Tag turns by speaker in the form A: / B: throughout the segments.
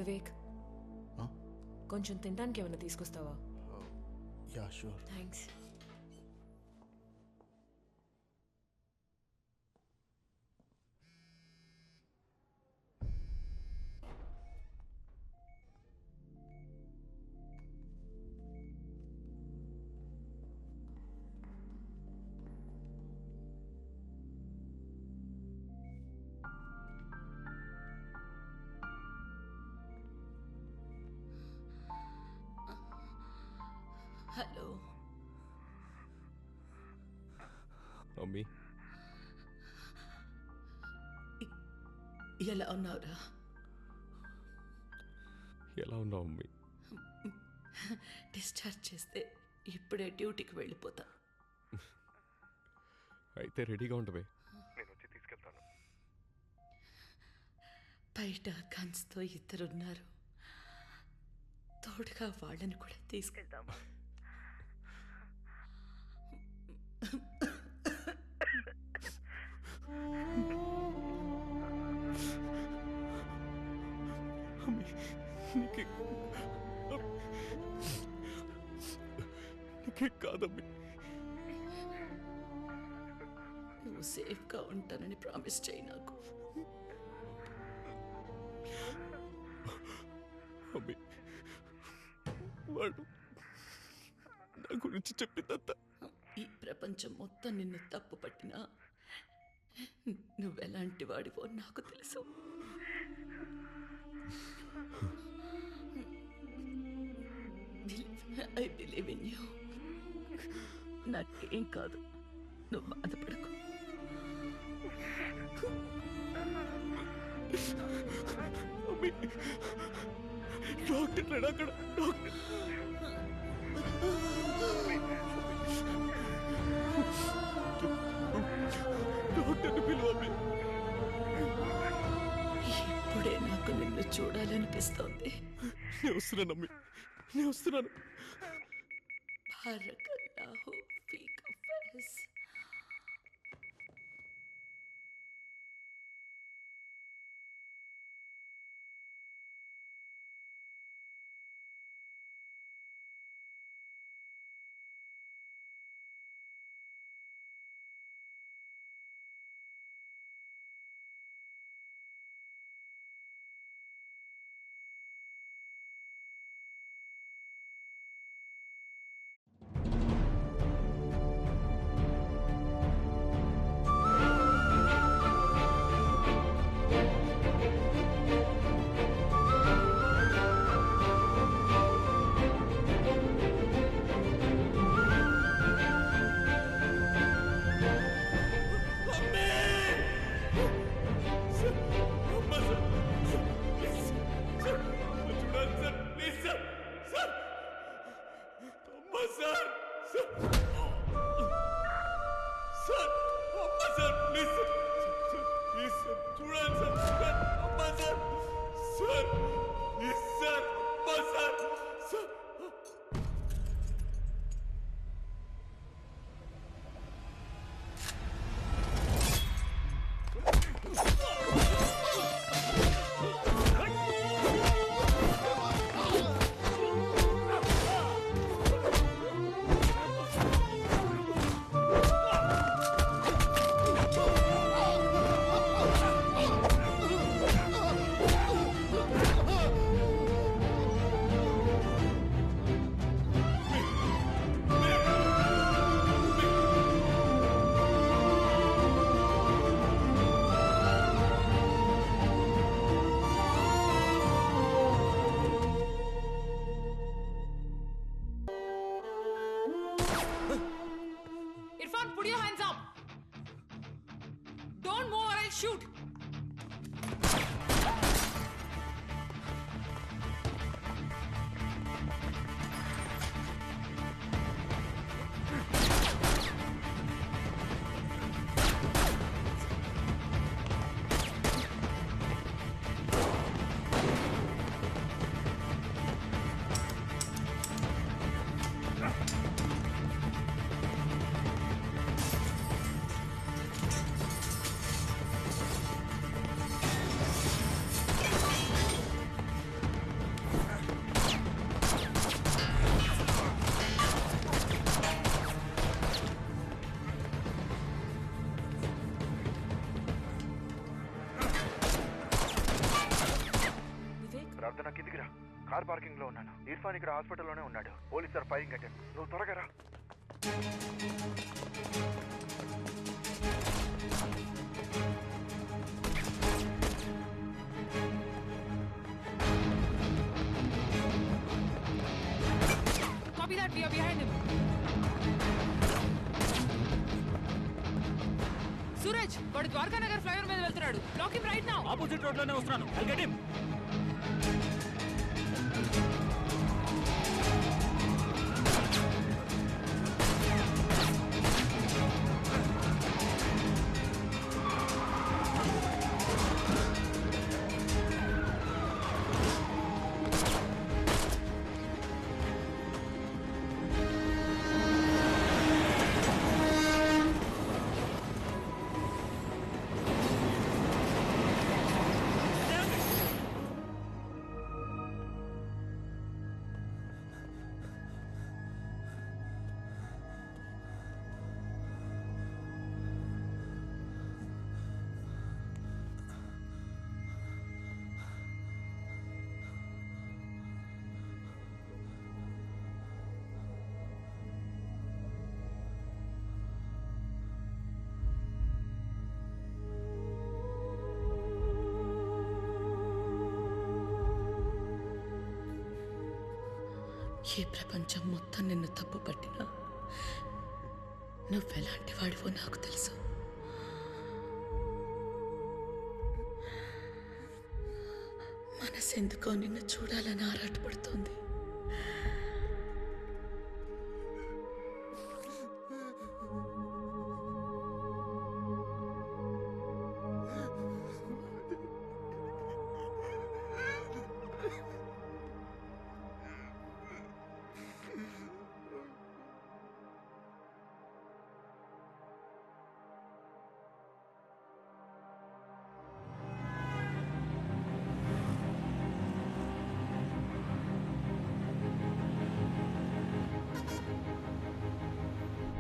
A: వివేక్, కొంచెం తినడానికి ఏమైనా తీసుకొస్తావా?
B: Yeah sure.
A: Thanks.
C: Hello
D: mummy,
C: ఎలా ఉన్నావురా?
D: ఎలా ఉన్నావు మమ్మీ?
C: డిశ్చార్జ్ చేస్తే ఇప్పుడే డ్యూటీకి వెళ్ళిపోతా.
D: అయితే రెడీగా ఉండవే, నేను వచ్చి తీసుకెళ్తాను.
C: బయట గన్స్తో ఇద్దరున్నారు, తోడుగా వాళ్ళని కూడా తీసుకెళ్తామా?
D: నీకే కాదమ్మీ.
C: నువ్వు సేఫ్గా ఉంటానని ప్రామిస్ చేయి నాకు.
D: అమ్మీ, వాడు నా గురించి చెప్పిందంతా
C: ఈ ప్రపంచం మొత్తం నిన్ను తప్పు పట్టినా నువ్వెలాంటి వాడివో నాకు తెలుసు. I believe in you. నాకేం కాదు, నువ్వు బాధపడకు.
D: డాక్టర్ లేడా అక్కడ? డాక్టర్ డాక్టర్ని పిలువమ్మి.
C: ఇప్పుడే నాకు నిన్ను చూడాలనిపిస్తోంది.
D: నేను వస్తున్నానమ్మి, నేను వస్తున్నాను.
C: బారకల్లాహు ఫీక ఫైజ్.
E: ప్రార్థన కిందికి రా. కార్ పార్కింగ్ లో ఉన్నాను. ఇర్ఫాన్ ఇక్కడ హాస్పిటల్లోనే ఉన్నాడు. Police are firing attend. నువ్వు త్వరగా రా.
A: Copy that, we are behind him. Suraj, వాడు ద్వారకా నగర్ ఫ్లైఓవర్ మీద వెళ్తున్నాడు. Block him right now.
D: Opposite road లోనే వస్తున్నాను. I'll get him.
C: ఈ ప్రపంచం మొత్తం నిన్ను తప్పు పట్టినా నువ్వెలాంటి వాడివో నాకు తెలుసు. మనసెందుకో నిన్ను చూడాలని ఆరాటపడుతోంది.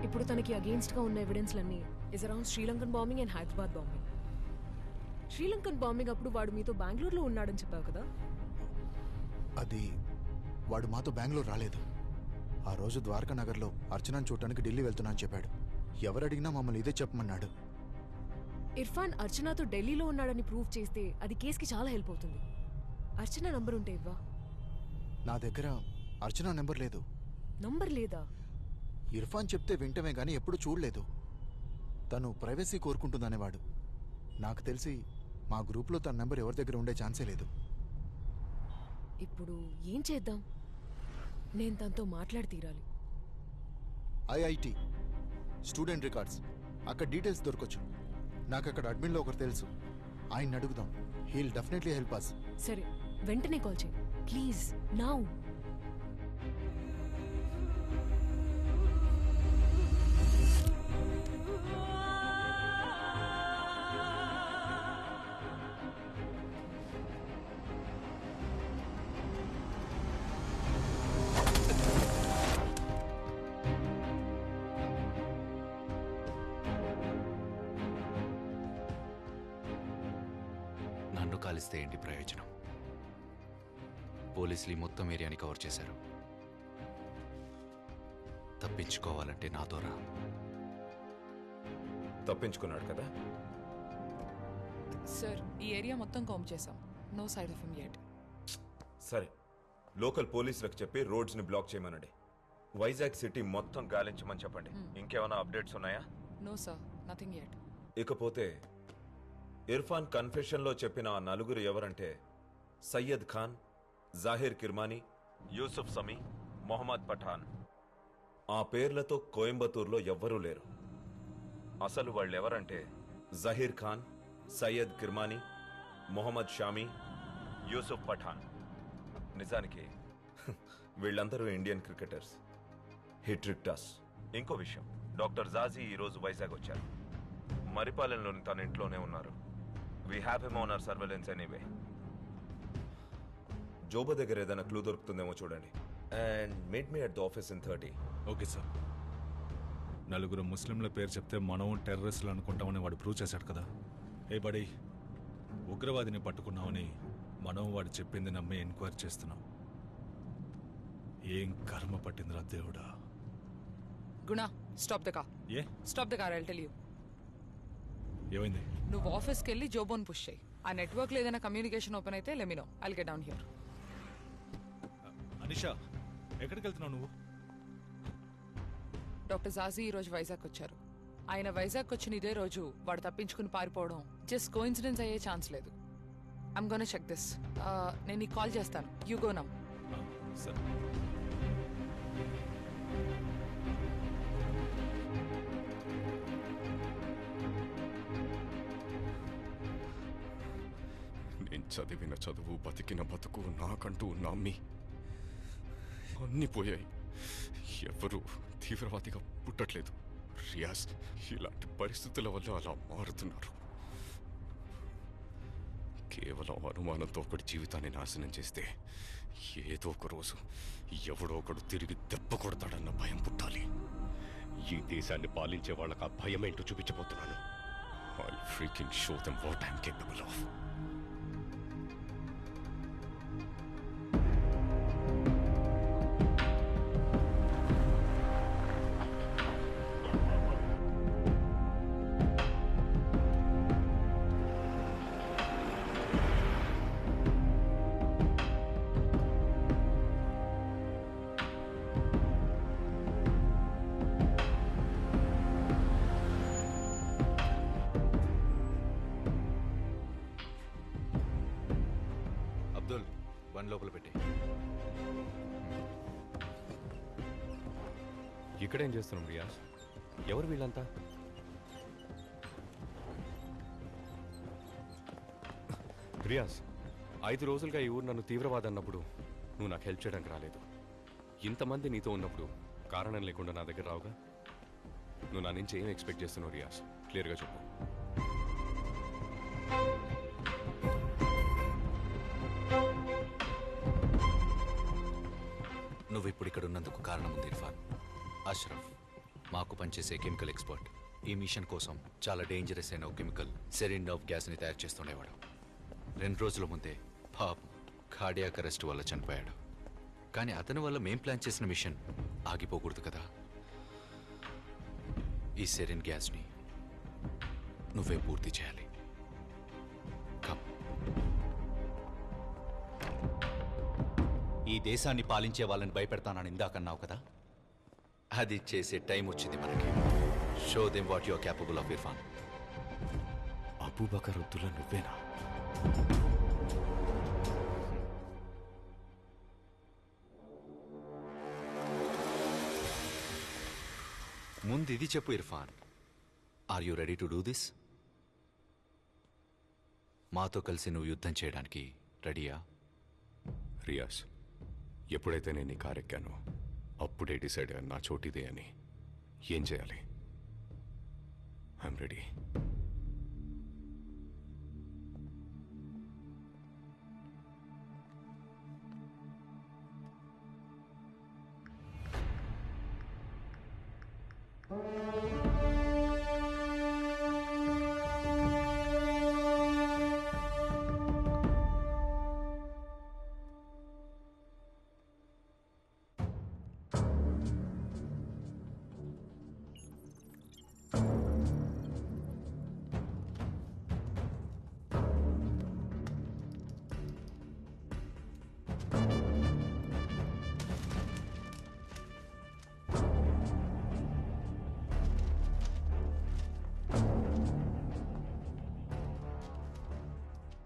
A: ఇప్పుడు తనకి అగేన్స్ట్ గా ఉన్న ఎవిడెన్స్లన్నీ is around Sri Lankan bombing and Hyderabad bombing. Sri Lankan bombing అప్పుడు వాడు మీతో బెంగళూరులో ఉన్నాడని చెప్పావు కదా?
B: అది వాడు మాతో బెంగళూరు రాలేదు. ఆ రోజు ద్వారకా నగర్లో అర్చనను చూడటానికి ఢిల్లీ వెళ్తున్నా అని చెప్పాడు. ఎవరు అడిగినా మమ్మల్ని ఇదే చెప్పమన్నాడు.
A: ఇర్ఫాన్ అర్చనతో ఢిల్లీలో ఉన్నాడని ప్రూవ్ చేస్తే అది కేసుకి చాలా హెల్ప్ అవుతుంది. అర్చన నంబర్ ఉంటే ఇవ్వా.
B: నా దగ్గర అర్చన నెంబర్ లేదు.
A: నంబర్ లేదా?
B: ఇర్ఫాన్ చెప్తే వింటమే గానీ ఎప్పుడూ చూడలేదు. తను ప్రైవసీ కోరుకుంటుందనేవాడు. నాకు తెలిసి మా గ్రూప్లో తన నెంబర్ ఎవరి దగ్గర ఉండే ఛాన్సే లేదు.
A: ఇప్పుడు ఏం చేద్దాం? నేను తనతో మాట్లాడి తీరాలి.
B: ఐఐటి స్టూడెంట్ రికార్డ్స్ అక్కడ డీటెయిల్స్ దొరకొచ్చు. నాకు అక్కడ అడ్మిన్లో ఒకరు తెలుసు. ఆయన్ని అడుగుదాం. He'll definitely help us.
A: సరే, వెంటనే కాల్ చేయి ప్లీజ్. నౌ.
F: నన్ను కాలిస్తే ఏంటి ప్రయోజనం? పోలీసులు మొత్తం ఏరియాని కవర్ చేశారు. తప్పించుకోవాలంటే నాతో రా.
G: తప్పించుకున్నాడు కదా?
H: సార్, ఈ ఏరియా మొత్తం కాంప్ చేశాం. నో సైడ్ ఆఫ్ హిమ్ యెట్.
G: సరే, లోకల్ పోలీసులకు చెప్పి రోడ్స్ని బ్లాక్ చేయమనండి. వైజాగ్ సిటీ మొత్తం గాలించమని చెప్పండి. ఇంకేమైనా అప్డేట్స్ ఉన్నాయా?
H: No sir, nothing yet.
G: ఇకపోతే ఇర్ఫాన్ కన్ఫెషన్లో చెప్పిన ఆ నలుగురు ఎవరంటే సయ్యద్ ఖాన్, జాహిర్ కిర్మానీ, యూసుఫ్ సమీ, మొహమ్మద్ పఠాన్. ఆ పేర్లతో కోయంబత్తూర్లో ఎవ్వరూ లేరు. అసలు వాళ్ళెవరంటే జహీర్ ఖాన్, సయ్యద్ కిర్మానీ, మొహమ్మద్ షామీ, యూసుఫ్ పఠాన్. నిజానికి వీళ్ళందరూ Indian cricketers. He tricked us. ఇంకో విషయం, డాక్టర్ జాజీ ఈరోజు వైజాగ్ వచ్చారు. మరిపాలెంలోని తన ఇంట్లోనే ఉన్నారు. We have him on our surveillance anyway. Joba దగ్గర ఏదైనా క్లూ దొరుకుతుందేమో చూడండి. And meet me at the office in 30.
I: Okay sir. నలుగురు ముస్లింల పేరు చెప్తే మనం టెర్రరిస్టులు అనుకుంటామని వాడు ప్రూవ్ చేశాడు కదా. ఏ బడీ, ఉగ్రవాదిని పట్టుకున్నామని మనం వాడు చెప్పింది నమ్మి ఎంక్వైరీ చేస్తున్నాం. ఏం కర్మ పట్టిందిరా దేవుడా.
H: గుణ, stop the car.
I: A
H: stop the car, I'll tell you.
I: ఏమైంది?
H: నువ్వు ఆఫీస్కి వెళ్ళి జోబోన్ పుష్ చేయి. ఆ నెట్వర్క్లో ఏదైనా కమ్యూనికేషన్ ఓపెన్ అయితే లెమినో, I'll get down here.
I: Anisha, ఎక్కడికి వెళ్తున్నావు నువ్వు?
H: డాక్టర్ జాజీ ఈరోజు వైజాగ్ వచ్చారు. ఆయన వైజాగ్ వచ్చిన ఇదే రోజు వాడు తప్పించుకుని పారిపోవడం జస్ట్ కోఇన్సిడెన్స్ అయ్యే ఛాన్స్ లేదు. I'm gonna check this. నేను నీకు కాల్ చేస్తాను. You go now.
I: సరే.
J: నేను చదివిన చదువు, బతికిన బతుకు, నాకంటూ ఉన్న అమ్మి అన్నీ పోయాయి. ఎవరు తీవ్రవాదిగా పుట్టట్లేదు. రియాజ్ ఇలాంటి పరిస్థితుల వల్ల అలా మారుతున్నారు. కేవలం అనుమానంతో ఒకటి జీవితాన్ని నాశనం చేస్తే ఏదో ఒక రోజు ఎవడో ఒకడు తిరిగి దెబ్బ కొడతాడన్న భయం పుట్టాలి. ఈ దేశాన్ని పాలించే వాళ్ళకి ఆ భయం ఏంటో చూపించబోతున్నాను. I'll freaking show them what I'm capable of.
F: Abdul, one లోపల పెట్టి.
J: ఇక్కడేం చేస్తున్నాం రియాజ్? ఎవరు వీళ్ళంతా? రియాజ్, 5 రోజులుగా ఈ ఊరు నన్ను తీవ్రవాది అన్నప్పుడు నువ్వు నాకు హెల్ప్ చేయడానికి రాలేదు. ఇంతమంది నీతో ఉన్నప్పుడు కారణం లేకుండా నా దగ్గర రావుగా. నువ్వు నా నుంచి ఏం ఎక్స్పెక్ట్ చేస్తున్నావు రియాజ్? క్లియర్గా చెప్పు.
F: నువ్వు ఇప్పుడు ఇక్కడ ఉన్నందుకు కారణం ఉంది ఇర్ఫాన్. అష్రఫ్ మాకు పనిచేసే కెమికల్ ఎక్స్పర్ట్. ఈ మిషన్ కోసం చాలా డేంజరస్ అయిన ఒక కెమికల్ సెరిన్ ఆఫ్ గ్యాస్ని తయారు చేస్తుండేవాడు. 2 రోజుల ముందే పాపం కార్డియాక్ అరెస్ట్ వల్ల చనిపోయాడు. కానీ అతని వల్ల మేం ప్లాన్ చేసిన మిషన్ ఆగిపోకూడదు కదా. ఈ సెరిన్ గ్యాస్ని నువ్వే పూర్తి చేయాలి. కమ్.
D: ఈ దేశాన్ని పాలించే వాళ్ళని భయపెడతానని ఇందాకన్నావు కదా,
F: అది చేసే టైం వచ్చింది మనకి. Show them what you are capable of Irfan.
J: Abubakar Abdullah నువ్వేనా?
F: ముందు ఇది చెప్పు Irfan, are you ready to do this? మాతో కలిసి నువ్వు యుద్ధం చేయడానికి రెడీయా?
J: రియాజ్, ఎప్పుడైతే నేను ఈ కారు ఎక్కానో అప్పుడే డిసైడ్ అయ్యాను నా చోటిదే అని. ఏం చేయాలి? I'm ready.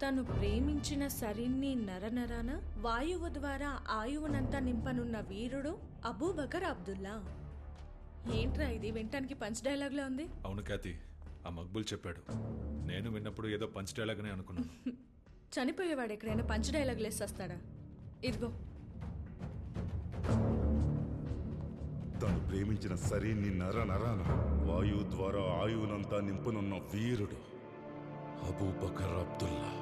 K: తను ప్రేమించిన సరిన్ని నరనరాన వాయువు ద్వారా ఆయువునంతా నింపనున్న వీరుడు అబూబకర్ అబ్దుల్లా. ఏంట్రా ఇది వినటానికి పంచ్ డైలాగ్లా ఉంది?
I: అవును ఖ్యాతి, ఆ మక్బుల్ చెప్పాడు. నేను విన్నప్పుడు ఏదో పంచ్ డైలాగ్నే అనుకున్నాను.
K: చనిపోయేవాడు ఎక్కడైనా పంచ్ డైలాగ్లు వేసేస్తాడా? ఇదిగో.
L: తను ప్రేమించిన సరిన్ని నరనరాన వాయువు ద్వారా ఆయువునంతా నింపనున్న వీరుడు Abubakar Abdullah.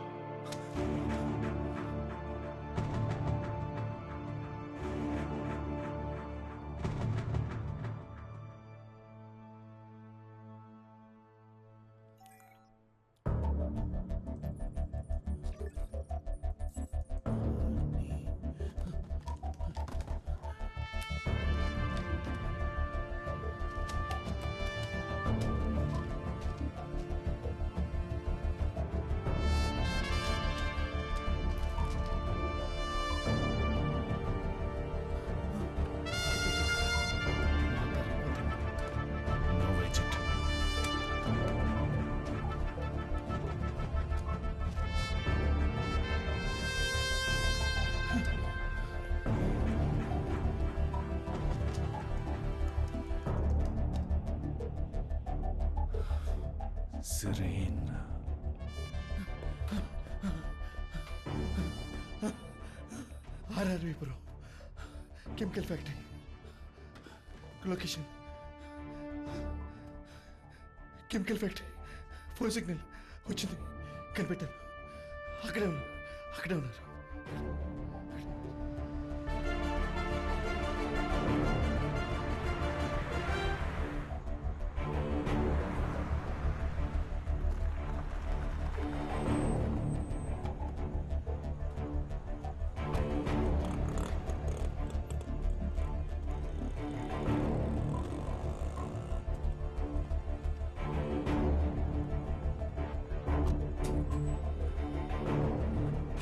I: Siren.
M: RRV Puram chemical factory location. Chemical factory phone signal వచ్చింది, కనిపెట్టాను. అక్కడే ఉన్నారు.